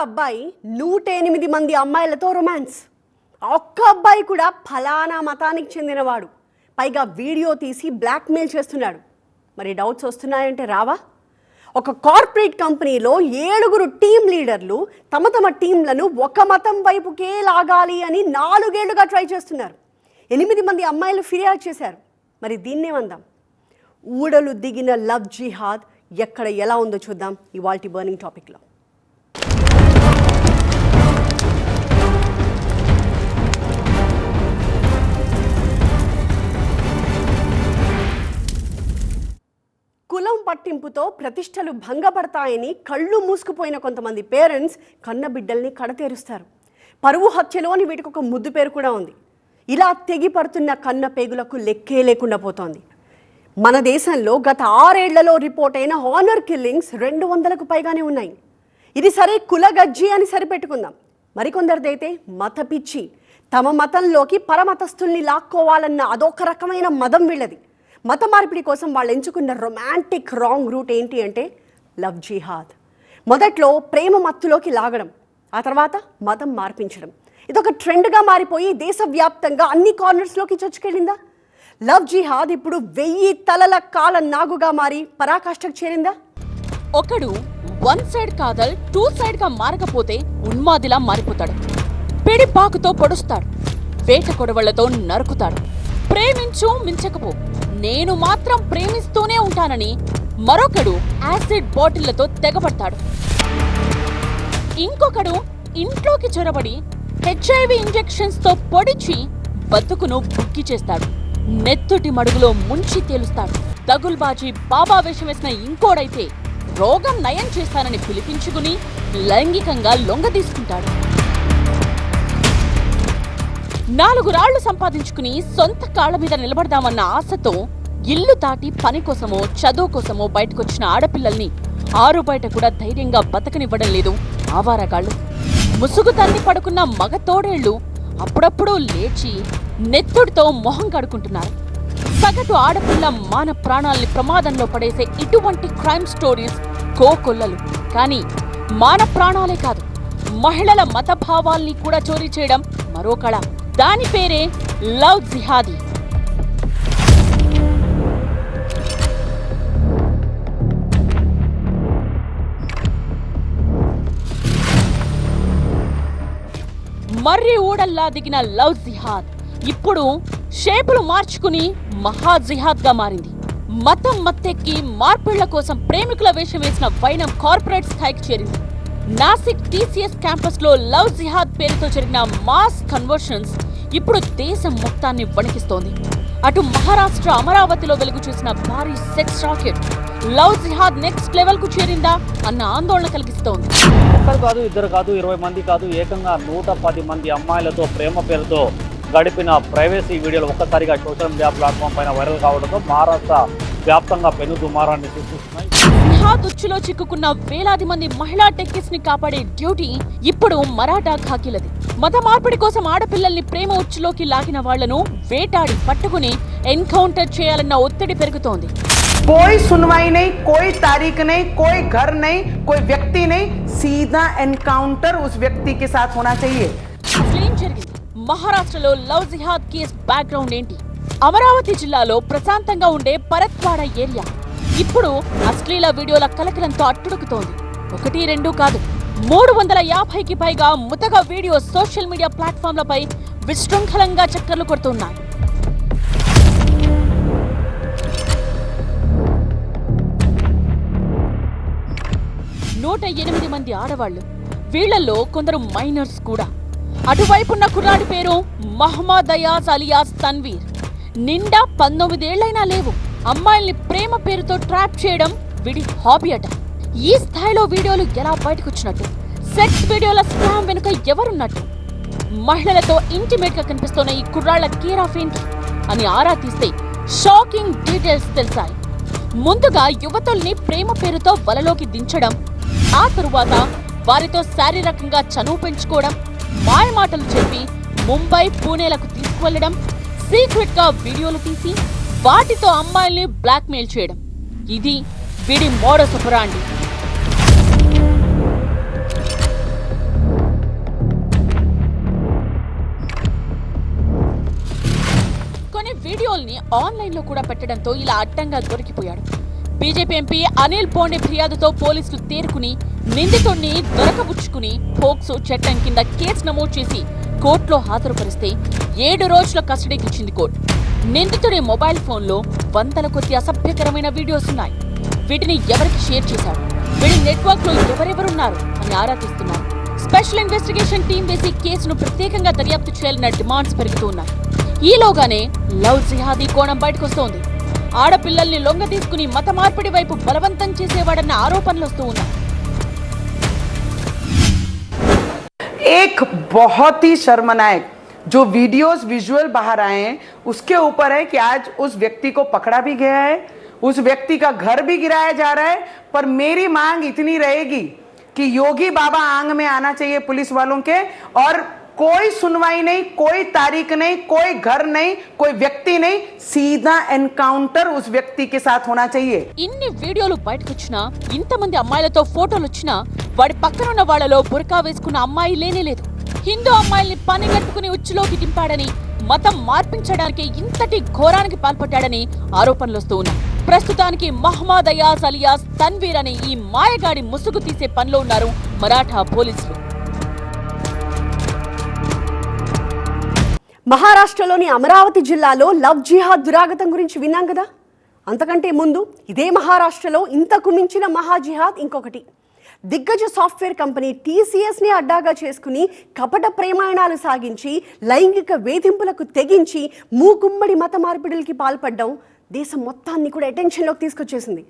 అబ్బాయి 108 మంది అమ్మాయిలతో రొమాన్స్. ఒక్క అబ్బాయి కూడా ఫలానా మతానికి చెందినవాడు, పైగా వీడియో తీసి బ్లాక్మెయిల్ చేస్తున్నాడు. మరి డౌట్స్ వస్తున్నాయంటే రావా? ఒక కార్పొరేట్ కంపెనీలో 7 టీం లీడర్లు తమ టీంలను ఒక మతం వైపుకే లాగాలి అని 4 ఏళ్లుగా ట్రై చేస్తున్నారు. 8 మంది అమ్మాయిలు ఫిర్యాదు చేశారు. మరి దీన్నేమందాం? ఊడలు దిగిన లవ్ జిహాద్ ఎక్కడ ఎలా ఉందో చూద్దాం ఇవాల్టి బర్నింగ్ టాపిక్లో. కులం పట్టింపుతో ప్రతిష్టలు భంగపడతాయని కళ్ళు మూసుకుపోయిన కొంతమంది పేరెంట్స్ కన్న బిడ్డల్ని కడతేరుస్తారు. పరువు హత్యలోని వీటికి ఒక ముద్దు పేరు కూడా ఉంది. ఇలా తెగి పడుతున్న కన్న పేగులకు లెక్కే లేకుండా పోతోంది. మన దేశంలో గత 6 ఏళ్లలో రిపోర్ట్ అయిన హానర్ కిల్లింగ్స్ 200కు పైగానే ఉన్నాయి. ఇది సరే కులగజ్జి అని సరిపెట్టుకుందాం. మరికొందరిదైతే మత పిచ్చి. తమ మతంలోకి పరమతస్థుల్ని లాక్కోవాలన్న అదొక రకమైన మదం వీళ్ళది. మత మార్పిడి కోసం వాళ్ళు ఎంచుకున్న రొమాంటిక్ రాంగ్ రూట్ ఏంటి అంటే లవ్ జిహాద్. మొదట్లో ప్రేమ మత్తులోకి లాగడం, ఆ తర్వాత మతం మార్పించడం. ఇదొక ట్రెండ్గా మారిపోయి దేశవ్యాప్తంగా అన్ని కార్నర్స్లోకి చొచ్చుకెళ్ళిందా? లవ్ జిహాద్ ఇప్పుడు 1000 తలల కాల నాగుగా మారి పరాకాష్ఠకు చేరిందా? ఒకడు 1 సైడ్ కాదల్ 2 సైడ్ గా మారకపోతే ఉన్మాదిలా మారిపోతాడు. పిడి పాకుతో పొడుస్తాడు, వేట కొడవళ్లతో నరుకుతాడు. ప్రేమించు మించకపో, నేను మాత్రం ప్రేమిస్తూనే ఉంటానని మరొకడు యాసిడ్ బాటిళ్లతో తెగబడతాడు. ఇంకొకడు ఇంట్లోకి చొరబడి HIV ఇంజెక్షన్స్ తో పొడిచి బతుకును బుక్కి చేస్తాడు. నెత్తుటి మడుగులో ముంచి తేలుస్తాడు. దగుల్బాజీ బాబా వేషం వేసిన ఇంకోడైతే రోగం నయం చేస్తానని పిలిపించుకుని లైంగికంగా లొంగ తీసుకుంటాడు. 4 రాళ్లు సంపాదించుకుని సొంత కాళ్ల మీద నిలబడదామన్న ఆశతో ఇల్లు దాటి పని కోసమో చదువు కోసమో బయటకొచ్చిన ఆడపిల్లల్ని ఆరు బయట కూడా ధైర్యంగా బతకనివ్వడం లేదు ఆవారగాళ్లు. ముసుగు తన్ని పడుకున్న మగ తోడేళ్లు అప్పుడప్పుడు లేచి నెత్తుడితో మొహం కడుకుంటున్నారు. సగటు ఆడపిల్ల మాన ప్రాణాల్ని ప్రమాదంలో పడేసే ఇటువంటి క్రైమ్ స్టోరీస్ కోకొల్లలు. కానీ మాన ప్రాణాలే కాదు, మహిళల మతభావాల్ని కూడా చోరీ చేయడం మరో కళ. దాని పేరే లవ్ జిహాదీ. మర్రి ఊడల్లా దిగిన లవ్ జిహాద్ ఇప్పుడు షేపులు మార్చుకుని మహా జిహాద్ గా మారింది. మతం మత్తెక్కి మార్పిళ్ల కోసం ప్రేమికుల వేషం వేసిన వైనం కార్పొరేట్ స్థాయికి చేరింది. నాసిక్ TCS క్యాంపస్ లో లవ్ జిహాద్ పేరుతో జరిగిన మాస్ కన్వర్షన్స్ ఇప్పుడు దేశం మొత్తాన్ని వణికిస్తోంది. అటు మహారాష్ట్ర అమరావతిలో వెలుగు చూసిన భారీ సెక్స్ రాకెట్ లవ్ జిహాద్ నెక్స్ట్ లెవెల్ కు చేరిందా అన్న ఆందోళన కలిగిస్తోంది. ఒకరు కాదు, ఇద్దరు కాదు, 20 మంది కాదు, ఏకంగా 110 మంది అమ్మాయిలతో ప్రేమ పేరుతో గడిపిన ప్రైవసీ వీడియోలు ఒక్కసారిగా సోషల్ మీడియా ప్లాట్ఫామ్ పైన వైరల్ కావడంతో మహారాష్ట్ర వ్యాప్తంగా పెను దుమారాన్ని సృష్టిస్తున్నాయి. జిహాద్ ఉచ్చులో చిక్కుకున్న వేలాది మంది మహిళా టెక్కిస్ ని కాపాడే డ్యూటీ ఇప్పుడు మరాఠా ఖాకీలది. మత మార్పిడి కోసం ఆడపిల్లల్ని ప్రేమ ఉచ్చులోకి లాగిన వాళ్లను వేటాడి పట్టుకుని ఎన్కౌంటర్ చేయాలన్న ఒత్తిడి పెరుగుతోంది. कोई सुनवाई नहीं, कोई तारीख नहीं, कोई घर नहीं, कोई व्यक्ति नहीं, सीधा एनकाउंटर उस व्यक्ति के साथ होना चाहिए. అసలేం జరిగింది? మహారాష్ట్రలో లవ్ జిహాద్ కేస్ బ్యాక్గ్రౌండ్ ఏంటి? అమరావతి జిల్లాలో ప్రశాంతంగా ఉండే పరత్వాడ ఏరియా ఇప్పుడు అశ్లీల వీడియోల కలకలంతో అట్టుడుకుతోంది. 1, 2 కాదు, 350కి పైగా ముతక వీడియో సోషల్ మీడియా ప్లాట్ఫామ్లపై విశృంఖలంగా చక్కర్లు కొడుతున్నాయి. నూట 8 మంది ఆడవాళ్లు, వీళ్లలో కొందరు మైనర్స్ కూడా. అటువైపున్న కుర్రాడి పేరు మహమ్మద్ అయాజ్ అలియాస్ తన్వీర్. నిండా 19 ఏళ్లైనా లేవు. అమ్మాయిల్ని ప్రేమ పేరుతో ట్రాప్ చేయడం వీడి హాబీ అట. ఈ స్థాయిలో వీడియోలు ఎలా బయటకొచ్చినట్టు? సెక్స్ వీడియోల స్కామ్ వెనుక ఎవరున్నట్టు? మహిళలతో ఇంటిమేట్ గా కనిపిస్తున్న ఈ కుర్రాళ్ల కేర్ ఆఫ్ ఏంటి అని ఆరా తీస్తే షాకింగ్ డీటెయిల్స్ తెలిసాయి. ముందుగా యువతుల్ని ప్రేమ పేరుతో వలలోకి దించడం, ఆ తరువాత వారితో శారీరకంగా చనువు పెంచుకోవడం, మాయమాటలు చెప్పి ముంబై పూణేలకు తీసుకువెళ్లడం, సీక్రెట్ గా వీడియోలు తీసి వాటితో అమ్మాయిల్ని బ్లాక్మెయిల్ చేయడం. ఇది వీడి మోడస్ ఆపరాండి. ఆన్లైన్లో కూడా పెట్టడంతో ఇలా అడ్డంగా దొరికిపోయాడు. బీజేపీ ఎంపీ అనిల్ పోండే ఫిర్యాదుతో పోలీసులు తేరుకుని నిందితుడిని దొరకబుచ్చుకుని పోక్సో చట్టం కింద కేసు నమోదు చేసి కోర్టులో హాజరుపరిస్తే 7 రోజుల కస్టడీకి ఇచ్చింది కోర్టు. నిందితుడి మొబైల్ ఫోన్లో వందల కొద్ది అసభ్యకరమైన వీడియోస్ ఉన్నాయి. వీటిని ఎవరికి షేర్ చేశాడు, వీడి నెట్వర్క్ లో ఎవరెవరున్నారు అని ఆరా తీస్తున్నారు. స్పెషల్ ఇన్వెస్టిగేషన్ టీం వేసి కేసును ప్రత్యేకంగా దర్యాప్తు చేయాలన్న డిమాండ్స్ పెరుగుతున్నాయి. ఈలోగానే లవ్ జిహాదీ కోణం బయటకొస్తోంది. ఆడపిల్లల్ని లొంగ తీసుకుని మత మార్పిడి వైపు బలవంతం చేసేవాడన్న ఆరోపణలు వస్తూ ఉన్నాయి. एक बहुत ही शर्मनाक जो वीडियोस विजुअल बाहर आए हैं उसके ऊपर है कि आज उस व्यक्ति को पकड़ा भी गया है, उस व्यक्ति का घर भी गिराया जा रहा है। पर मेरी मांग इतनी रहेगी कि योगी बाबा आंग में आना चाहिए पुलिस वालों के, और कोई सुनवाई नहीं, कोई तारीख नहीं, कोई घर नहीं, कोई व्यक्ति नहीं, सीधा एनकाउंटर उस व्यक्ति के साथ होना चाहिए। ఇన్ని వీడియోలు బయటకొచ్చినా, ఇంతమంది అమ్మాయిలతో ఫోటోలు వచ్చినా వాడి పక్కనున్న వాళ్లలో బుర్కా వేసుకున్న అమ్మాయి లేనేలేదు. హిందూ అమ్మాయిల్ని పనిగట్టుకుని ఉచ్చులోకి దింపాడని, మతం మార్పించడానికి ఇంతటి ఘోరానికి పాల్పడ్డాడని ఆరోపణలు వస్తూ ఉన్నాయి. ప్రస్తుతానికి మహమ్మద్ అయాజ్ అలియాస్ తన్వీర్ అనే ఈ మాయగాడి ముసుగు తీసే పనిలో ఉన్నారు మరాఠా పోలీసులు. మహారాష్ట్రలోని అమరావతి జిల్లాలో లవ్ జిహాద్ దురాగతం గురించి విన్నాం కదా. అంతకంటే ముందు ఇదే మహారాష్ట్రలో ఇంతకు మించిన మహా జిహాద్ ఇంకొకటి. దిగ్గజ సాఫ్ట్వేర్ కంపెనీ టీసీఎస్ని అడ్డాగా చేసుకుని కపట ప్రేమాయణాలు సాగించి లైంగిక వేధింపులకు తెగించి మూకుమ్మడి మత మార్పిడులకి పాల్పడడం దేశం మొత్తాన్ని కూడా అటెన్షన్లోకి తీసుకొచ్చేసింది.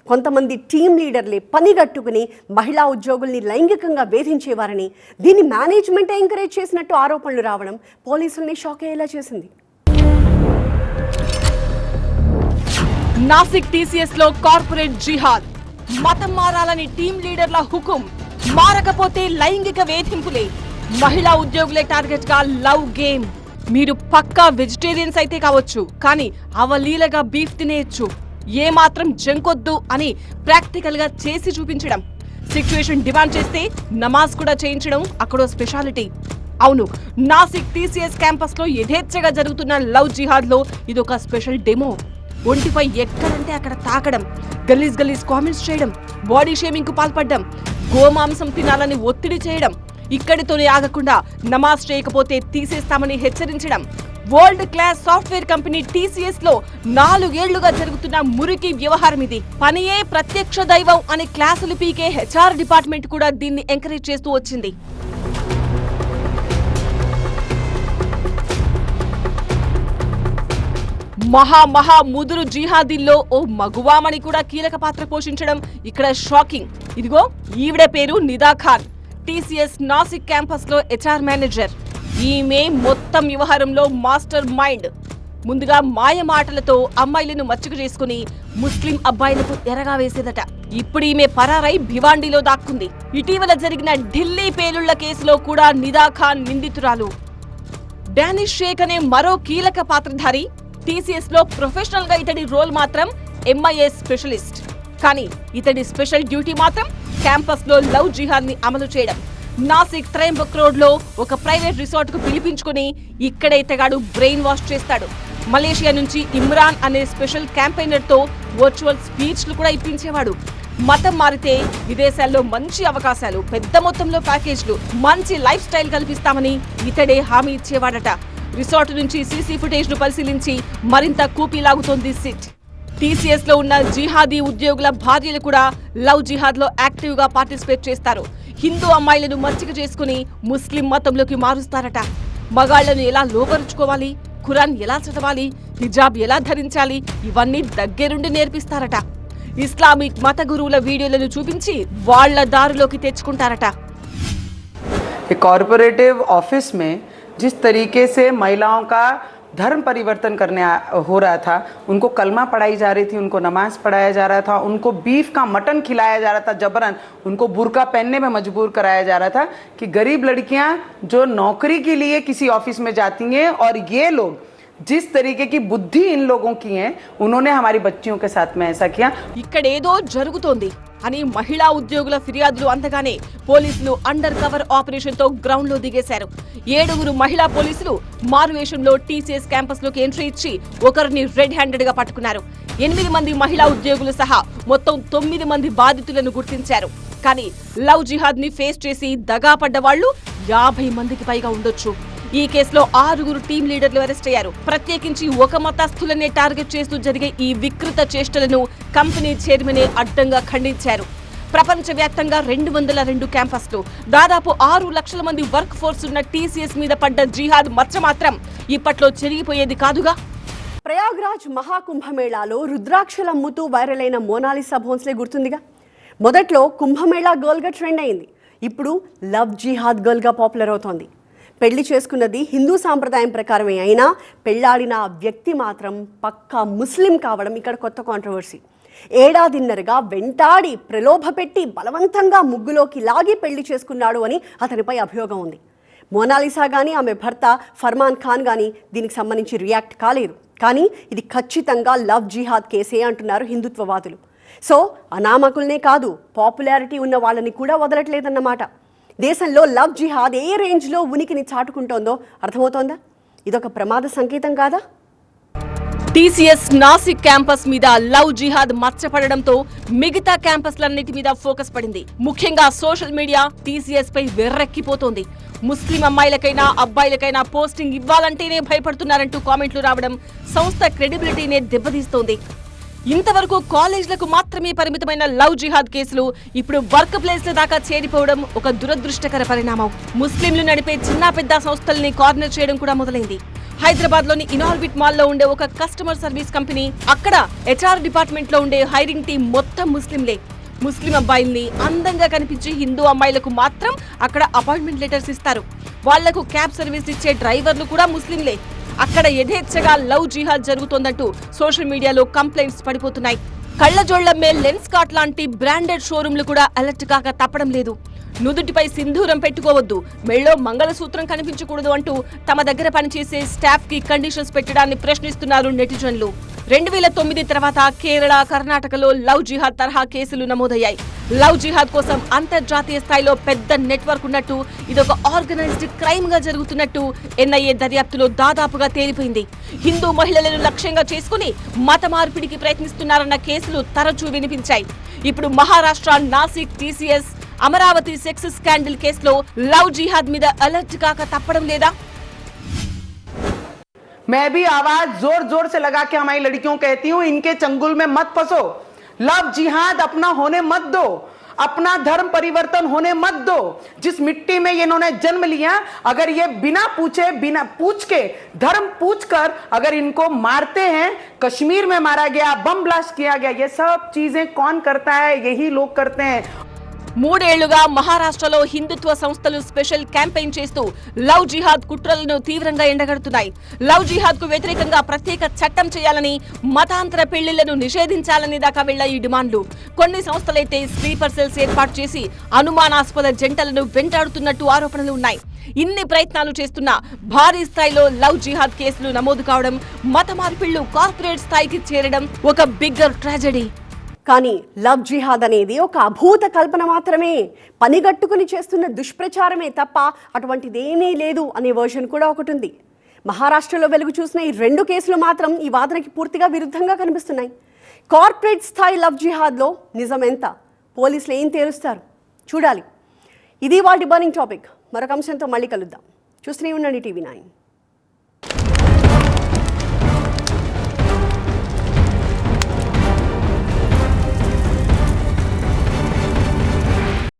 కొంతమంది టీం లీడర్లే పనిగట్టుకుని మహిళా ఉద్యోగుల్ని లైంగికంగా వేధించేవారని, దీన్ని మేనేజ్మెంటే ఎంకరేజ్ చేసినట్టు ఆరోపణలు రావడం పోలీసుల్ని షాక్ అయ్యేలా చేసింది. నాసిక్ టీసీఎస్ లో కార్పొరేట్ జిహాద్, మతం మారాలని టీం లీడర్ల హుకుం, మారకపోతే లైంగిక వేధింపులే, మహిళా ఉద్యోగులే టార్గెట్ గా లవ్ గేమ్. మీరు పక్కా వెజిటేరియన్స్ అయితే కావచ్చు, కానీ అవలీలగా బీఫ్ తినేయచ్చు, ఏ మాత్రం జంకొద్దు అని ప్రాక్టికల్ గా చేసి చూపించడం. సిచ్యువేషన్ డిమాండ్ చేస్తే నమాజ్ కూడా చేయించడం అక్కడో స్పెషాలిటీ. అవును, నాసిక్ టీసీఎస్ క్యాంపస్ లో యథేచ్ఛగా జరుగుతున్న లవ్ జిహాద్ లో ఇదొక స్పెషల్ డెమో. ఒంటిపై ఎక్కడంటే అక్కడ తాకడం, గలీజ్ గలీజ్ కామెంట్స్ చేయడం, బాడీ షేమింగ్ కు పాల్పడడం, గోమాంసం తినాలని ఒత్తిడి చేయడం, ఇక్కడితోనే ఆగకుండా నమాజ్ చేయకపోతే తీసేస్తామని హెచ్చరించడం. World class software company TCS లో 4 ఏళ్లుగా జరుగుతున్న మురికి వ్యవహారం ఇది. పనియే ప్రత్యక్ష దైవం అనే క్లాసులు పీకే హెచ్ఆర్ డిపార్ట్మెంట్ కూడా దీన్ని ఎంకరేజ్ చేస్తూ వచ్చింది. మహా ముదురు జిహాదీల్లో ఓ మగువామణి కూడా కీలక పాత్ర పోషించడం ఇక్కడ షాకింగ్. ఇదిగో ఈవిడ పేరు నిదా ఖాన్, టీసీఎస్ నాసిక్ క్యాంపస్ లో హెచ్ఆర్ మేనేజర్. ఈమె మొత్తం వ్యవహారంలో మాస్టర్ మైండ్. ముందుగా మాయ మాటలతో అమ్మాయిలను మచ్చుకు చేసుకుని ముస్లిం అబ్బాయిలకు ఎరగా వేసేదట. ఇప్పుడు ఈమె పరారై భివాండిలో దాక్కుంది. ఇటీవల జరిగిన ఢిల్లీ పేలుళ్ల కేసులో కూడా నిదా ఖాన్ నిందితురాలు. డానిష్ షేక్ అనే మరో కీలక పాత్రధారి. టీసీఎస్ లో ప్రొఫెషనల్ గా ఇతడి రోల్ మాత్రం ఎంఐఏ స్పెషలిస్ట్. కానీ ఇతడి స్పెషల్ డ్యూటీ మాత్రం క్యాంపస్ లో లవ్ జిహాద్ ని అమలు చేయడం. నాసిక్ త్రయంబక్ రోడ్ లో ఒక ప్రైవేట్ రిసార్ట్ కు పిలిపించుకుని ఇక్కడే ఇతగాడు బ్రెయిన్ వాష్ చేస్తాడు. మలేషియా నుంచి ఇమ్రాన్ అనే స్పెషల్ క్యాంపెయినర్ తో వర్చువల్ స్పీచ్లు కూడా ఇప్పించేవాడు. మతం మారితే విదేశాల్లో మంచి అవకాశాలు, పెద్ద మొత్తంలో ప్యాకేజ్లు, మంచి లైఫ్ స్టైల్ కల్పిస్తామని ఇతడే హామీ ఇచ్చేవాడట. రిసార్ట్ నుంచి సీసీ ఫుటేజ్ ను పరిశీలించి మరింత కూపీలాగుతోంది సిట్. టీసీఎస్ లో ఉన్న జిహాదీ ఉద్యోగుల భార్యలు కూడా లవ్ జిహాద్ లో యాక్టివ్ గా పార్టిసిపేట్ చేస్తారు. హిందూ అమ్మాయిలను మచ్చిక చేసుకుని ముస్లిం మతంలోకి మారుస్తారట. మగాళ్లను ఎలా లోపరుచుకోవాలి, ఖురాన్ ఎలా చదవాలి, హిజాబ్ ఎలా ధరించాలి, ఇవన్నీ దగ్గరుండి నేర్పిస్తారట. ఇస్లామిక్ మత గురువుల వీడియోలను చూపించి వాళ్ల దారిలోకి తెచ్చుకుంటారట. कॉर्पोरेटिव ऑफिस में जिस तरीके से महिलाओं का धर्म परिवर्तन करने हो रहा था, उनको कलमा पढ़ाई जा रही थी, उनको नमाज पढ़ाया जा रहा था, उनको बीफ का मटन खिलाया जा रहा था जबरन, उनको बुर्का पहनने में मजबूर कराया जा रहा था कि गरीब लड़कियां जो नौकरी के लिए किसी ऑफिस में जाती हैं, और ये लोग जिस तरीके की बुद्धि इन लोगों की है, उन्होंने हमारी बच्चियों के साथ में ऐसा किया. ఇక్కడేదో జరుగుతోంది. అని మహిళా ఉద్యోగుల ఫిర్యాదులు అందగానే పోలీసులు అండర్ కవర్ ఆపరేషన్ తో గ్రౌండ్ లో దిగేశారు. 7 మహిళా పోలీసులు మారువేషంలో టీసీఎస్ క్యాంపస్ లోకి ఎంట్రీ ఇచ్చి ఒకరిని రెడ్ హ్యాండెడ్ గా పట్టుకున్నారు. 8 మంది మహిళా ఉద్యోగులు సహా మొత్తం 9 మంది బాధితులను గుర్తించారు. కానీ లవ్ జిహాద్ ని ఫేస్ చేసి దగా పడ్డ వాళ్లు 50 మందికి పైగా ఉండొచ్చు. ఈ కేసులో 6 టీం లీడర్లు అరెస్ట్ అయ్యారు. ప్రత్యేకించి ఒక మతస్థులనే టార్గెట్ చేస్తూ జరిగే ఈ వికృత చేష్టలను కంపెనీ చైర్మనే అడ్డంగా ఖండించారు. ప్రపంచవ్యాప్తంగా 202 క్యాంపస్లు, దాదాపు 6 లక్షల మంది వర్క్ ఫోర్స్ ఉన్న టీసీఎస్ మీద పడ్డ జిహాద్ మచ్చ మాత్రం ఇప్పట్లో చెరిగిపోయేది కాదుగా. ప్రయాగ్రాజ్ మహాకుంభమేళాలో రుద్రాక్షలు అమ్ముతూ వైరల్ అయిన మోనాలిసా భోన్స్లే గుర్తుందిగా. మొదట్లో కుంభమేళా గర్ల్గా ట్రెండ్ అయింది. ఇప్పుడు లవ్ జిహాద్ గర్ల్గా పాపులర్ అవుతోంది. పెళ్లి చేసుకున్నది హిందూ సాంప్రదాయం ప్రకారమే అయినా పెళ్లాడిన వ్యక్తి మాత్రం పక్కా ముస్లిం కావడం ఇక్కడ కొత్త కాంట్రవర్సీ. ఏడాదిన్నరగా వెంటాడి ప్రలోభపెట్టి బలవంతంగా ముగ్గులోకి లాగి పెళ్లి చేసుకున్నాడు అని అతనిపై అభియోగం ఉంది. మోనాలిసా కానీ ఆమె భర్త ఫర్మాన్ ఖాన్ కానీ దీనికి సంబంధించి రియాక్ట్ కాలేరు. కానీ ఇది ఖచ్చితంగా లవ్ జిహాద్ కేసే అంటున్నారు హిందుత్వవాదులు. సో అనామకులనే కాదు, పాపులారిటీ ఉన్న వాళ్ళని కూడా వదలట్లేదన్నమాట. దేశంలో లవ్ జిహాద్ ఏ రేంజ్లో ఉనికిని చాటుకుంటోందో అర్థమవుతోందా? ఇదొక ప్రమాద సంకేతం కాదా? టీసీఎస్ నాసిక్ క్యాంపస్ మీద లవ్ జిహాద్ మచ్చపడడంతో మిగతా క్యాంపస్లన్నిటి మీద ఫోకస్ పడింది. ముఖ్యంగా సోషల్ మీడియా టీసీఎస్ పై వెర్రెక్కిపోతోంది. ముస్లిం అమ్మాయిలకైనా అబ్బాయిలకైనా పోస్టింగ్ ఇవ్వాలంటేనే భయపడుతున్నారంటూ కామెంట్లు రావడం సంస్థ క్రెడిబిలిటీనే దెబ్బతీస్తోంది. ఇంతవరకు కాలేజ్లకు మాత్రమే పరిమితమైన లవ్ జిహాద్ కేసులు ఇప్పుడు వర్క్ ప్లేస్ల దాకా చేరిపోవడం ఒక దురదృష్టకర పరిణామం. ముస్లింలు నడిపే చిన్న పెద్ద సంస్థల్ని కార్నర్ చేయడం కూడా మొదలైంది. హైదరాబాద్ లోని ఇనార్బిట్ మాల్ లో ఉండే ఒక కస్టమర్ సర్వీస్ కంపెనీ, అక్కడ హెచ్ఆర్ డిపార్ట్మెంట్ లో ఉండే హైరింగ్ టీం మొత్తం ముస్లింలే. ముస్లిం అబ్బాయిల్ని అందంగా కనిపించి హిందూ అమ్మాయిలకు మాత్రం అక్కడ అపాయింట్మెంట్ లెటర్స్ ఇస్తారు. వాళ్లకు క్యాబ్ సర్వీస్ ఇచ్చే డ్రైవర్లు కూడా ముస్లింలే. అక్కడ యథేచ్ఛగా లవ్ జిహాద్ జరుగుతోందంటూ సోషల్ మీడియాలో కంప్లైంట్స్ పడిపోతున్నాయి. కళ్లజోళ్లమ్మే లెన్స్ కార్ట్ లాంటి బ్రాండెడ్ షోరూంలు కూడా అలర్ట్ కాక తప్పడం లేదు. నుదుటిపై సింధూరం పెట్టుకోవద్దు, మెళ్ళో మంగళసూత్రం కనిపించకూడదు అంటూ తమ దగ్గర పనిచేసే స్టాఫ్ కి కండిషన్స్ పెట్టడాన్ని ప్రశ్నిస్తున్నారు నెటిజన్లు. 2009 తర్వాత కేరళ, కర్ణాటకలో లవ్ జిహాద్ తరహా కేసులు నమోదయ్యాయి. లవ్ జిహాద్ కోసం అంతర్జాతీయ స్థాయిలో పెద్ద నెట్వర్క్ ఉన్నట్టు, ఇదొక ఆర్గనైజ్డ్ క్రైమ్ గా జరుగుతున్నట్టు ఎన్ఐఏ దర్యాప్తులో దాదాపుగా తేలిపోయింది. హిందూ మహిళలను లక్ష్యంగా చేసుకుని మత మార్పిడికి ప్రయత్నిస్తున్నారన్న కేసులు తరచూ వినిపించాయి. ఇప్పుడు Maharashtra Nashik TCS Amaravati sex scandal కేసులో లవ్ జిహాద్ మీద అలర్ట్ కాక తప్పడం లేదా? मैं भी आवाज जोर जोर से लगा के हमारी लड़कियों कहती हूं, इनके चंगुल में मत फंसो। लव जिहाद अपना होने मत दो, अपना धर्म परिवर्तन होने मत दो। जिस मिट्टी में ये इन्होंने जन्म लिया, अगर ये बिना पूछे, बिना पूछ के, धर्म पूछ कर अगर इनको मारते हैं, कश्मीर में मारा गया, बम ब्लास्ट किया गया, ये सब चीजें कौन करता है? यही लोग करते हैं. 3 ఏళ్లుగా మహారాష్ట్రలో హిందుత్వ సంస్థలు స్పెషల్ క్యాంపెయిన్ చేస్తూ లవ్ జిహాద్ కుట్రలను తీవ్రంగా ఎండగడుతున్నాయి. లవ్ జిహాద్ కు వ్యతిరేకంగా ప్రత్యేక చట్టం చేయాలని, మతాంతర పెళ్లిళ్లను నిషేధించాలని దాకా వెళ్ల ఈ డిమాండ్లు. కొన్ని సంస్థలైతే స్లీపర్ సెల్స్ ఏర్పాటు చేసి అనుమానాస్పద జంటలను వెంటాడుతున్నట్టు ఆరోపణలు ఉన్నాయి. ఇన్ని ప్రయత్నాలు చేస్తున్నా భారీ స్థాయిలో లవ్ జిహాద్ కేసులు నమోదు కావడం, మత మార్పిళ్లు కార్పొరేట్ స్థాయికి చేరడం ఒక బిగ్గర్ ట్రాజెడీ. కానీ లవ్ జిహాద్ అనేది ఒక అభూత కల్పన మాత్రమే, పనిగట్టుకుని చేస్తున్న దుష్ప్రచారమే తప్ప అటువంటిదేమీ లేదు అనే వర్షన్ కూడా ఒకటి ఉంది. మహారాష్ట్రలో వెలుగు చూసిన ఈ 2 కేసులు మాత్రం ఈ వాదనకి పూర్తిగా విరుద్ధంగా కనిపిస్తున్నాయి. కార్పొరేట్ స్థాయి లవ్ జిహాద్లో నిజం ఎంత? పోలీసులు ఏం తేలుస్తారు? చూడాలి. ఇది వాటి బర్నింగ్ టాపిక్. మరొక అంశంతో మళ్ళీ కలుద్దాం. చూస్తూనే ఉండండి TV9.